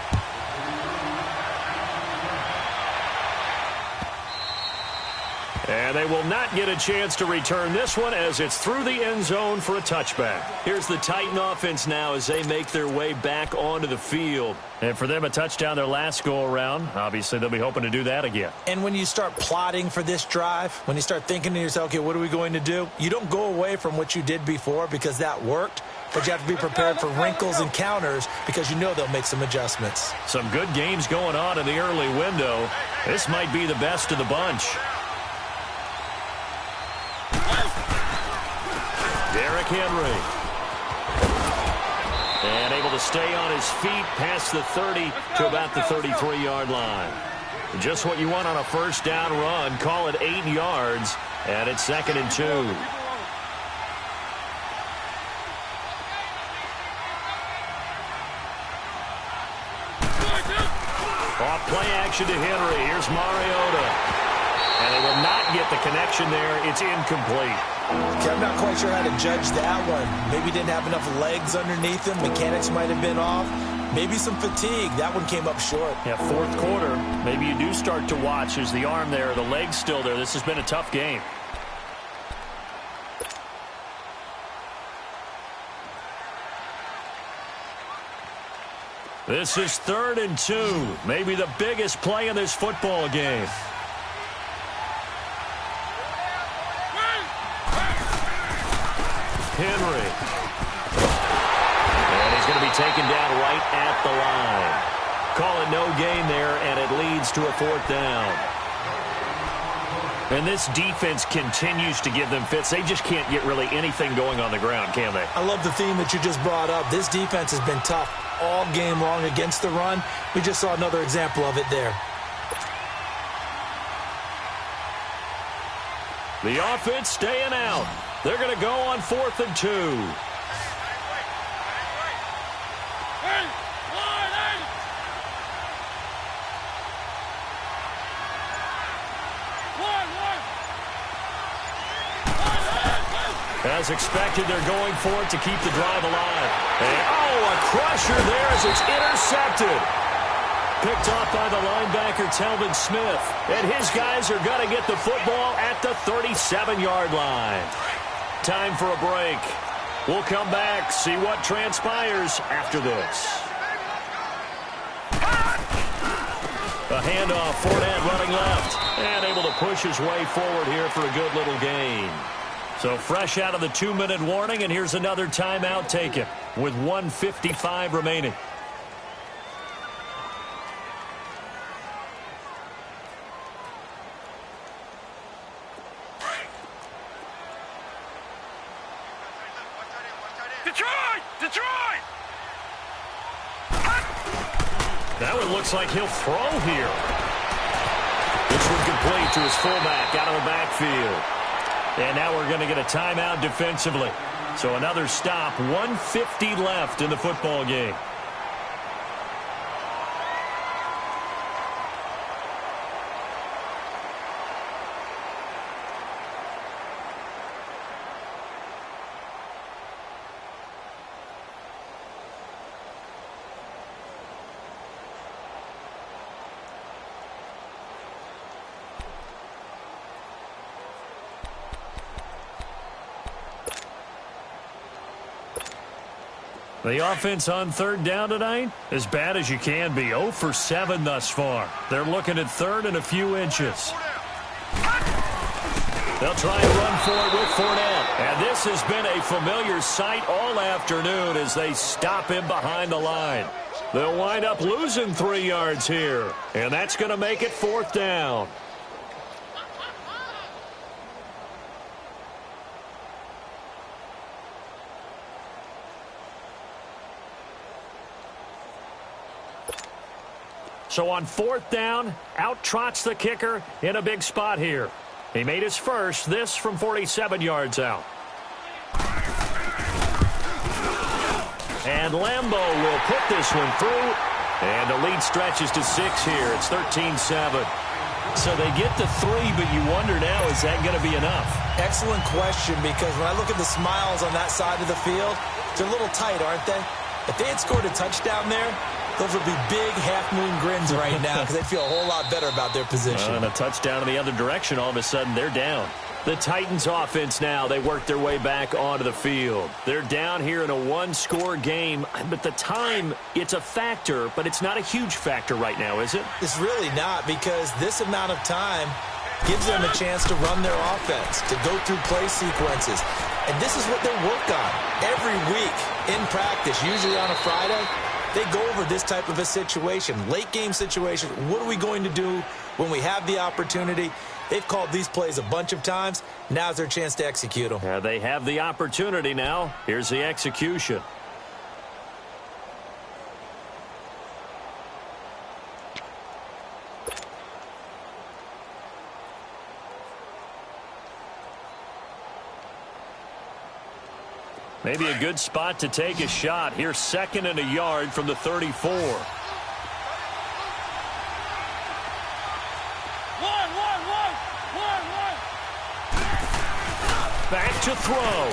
And they will not get a chance to return this one as it's through the end zone for a touchback. Here's the Titan offense now as they make their way back onto the field. And for them, a touchdown their last go-around. Obviously, they'll be hoping to do that again. And when you start plotting for this drive, when you start thinking to yourself, okay, what are we going to do? You don't go away from what you did before because that worked. But you have to be prepared for wrinkles and counters because you know they'll make some adjustments. Some good games going on in the early window. This might be the best of the bunch. Derrick Henry. And able to stay on his feet past the 30 to about the 33-yard line. Just what you want on a first down run. Call it 8 yards. And it's 2nd and 2. Off play action to Henry. Here's Mariota. And they will not get the connection there. It's incomplete. Okay, I'm not quite sure how to judge that one. Maybe didn't have enough legs underneath him. Mechanics might have been off. Maybe some fatigue. That one came up short. Yeah, 4th quarter. Maybe you do start to watch. Is the arm there? The leg's still there? This has been a tough game. This is 3rd and 2. Maybe the biggest play in this football game. Henry. And he's going to be taken down right at the line. Call it no gain there, and it leads to a 4th down. And this defense continues to give them fits. They just can't get really anything going on the ground, can they? I love the theme that you just brought up. This defense has been tough all game long against the run. We just saw another example of it there. The offense staying out. They're going to go on 4th and 2. As expected, they're going for it to keep the drive alive. And, a crusher there as it's intercepted. Picked off by the linebacker, Telvin Smith. And his guys are going to get the football at the 37-yard line. Time for a break. We'll come back, see what transpires after this. A handoff, Fournette running left. And able to push his way forward here for a good little gain. So fresh out of the 2-minute warning, and here's another timeout taken with 1:55 remaining. Detroit! Detroit! That one looks like he'll throw here. This one complete to his fullback out of the backfield. And now we're going to get a timeout defensively. So another stop, 1:50 left in the football game. The offense on third down tonight, as bad as you can be. 0 for 7 thus far. They're looking at third and a few inches. They'll try and run for it with Fournette. And this has been a familiar sight all afternoon as they stop him behind the line. They'll wind up losing 3 yards here. And that's going to make it 4th down. So on 4th down, out trots the kicker in a big spot here. He made his first, this from 47 yards out. And Lambeau will put this one through. And the lead stretches to 6 here. It's 13-7. So they get to 3, but you wonder now, is that going to be enough? Excellent question, because when I look at the smiles on that side of the field, they're a little tight, aren't they? If they had scored a touchdown there, those would be big half-moon grins right now because they feel a whole lot better about their position. And a touchdown in the other direction, all of a sudden they're down. The Titans offense now, they work their way back onto the field. They're down here in a one-score game, but the time, it's a factor, but it's not a huge factor right now, is it? It's really not, because this amount of time gives them a chance to run their offense, to go through play sequences. And this is what they work on every week in practice, usually on a Friday. They go over this type of a situation, late game situation. What are we going to do when we have the opportunity? They've called these plays a bunch of times. Now's their chance to execute them. Yeah, they have the opportunity now. Here's the execution. Maybe a good spot to take a shot. Here's 2nd and a yard from the 34. Back to throw.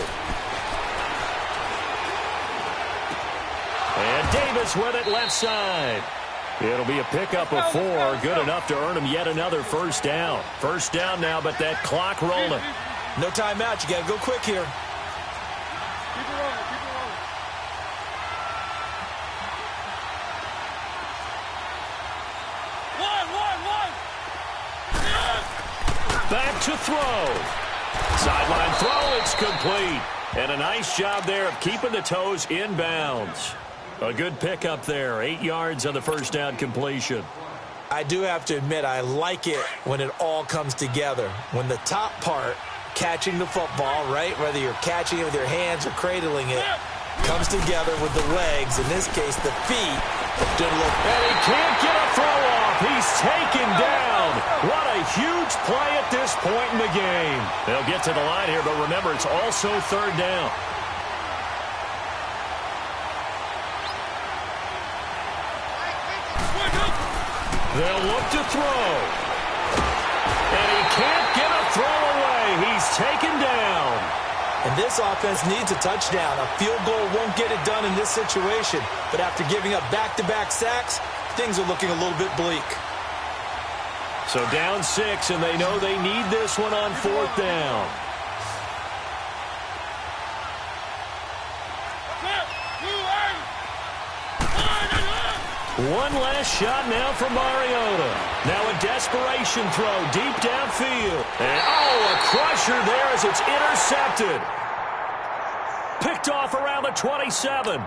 And Davis with it left side. It'll be a pickup of 4. Good enough to earn him yet another first down. First down now, but that clock rolling. No timeout. You got to go quick here. Back to throw. Sideline throw, it's complete. And a nice job there of keeping the toes in bounds. A good pickup there. 8 yards on the first down completion. I do have to admit, I like it when it all comes together. When the top part, catching the football, right, whether you're catching it with your hands or cradling it, comes together with the legs, in this case the feet. And he can't get a throw off. He's taken down. What a huge play at this point in the game. They'll get to the line here, but remember, it's also 3rd down. They'll look to throw. And he can't get a throw away. He's taken down. And this offense needs a touchdown. A field goal won't get it done in this situation. But after giving up back-to-back sacks, things are looking a little bit bleak. So down 6, and they know they need this one on 4th down. One last shot now from Mariota. Now a desperation throw deep downfield. And a crusher there as it's intercepted. Picked off around the 27.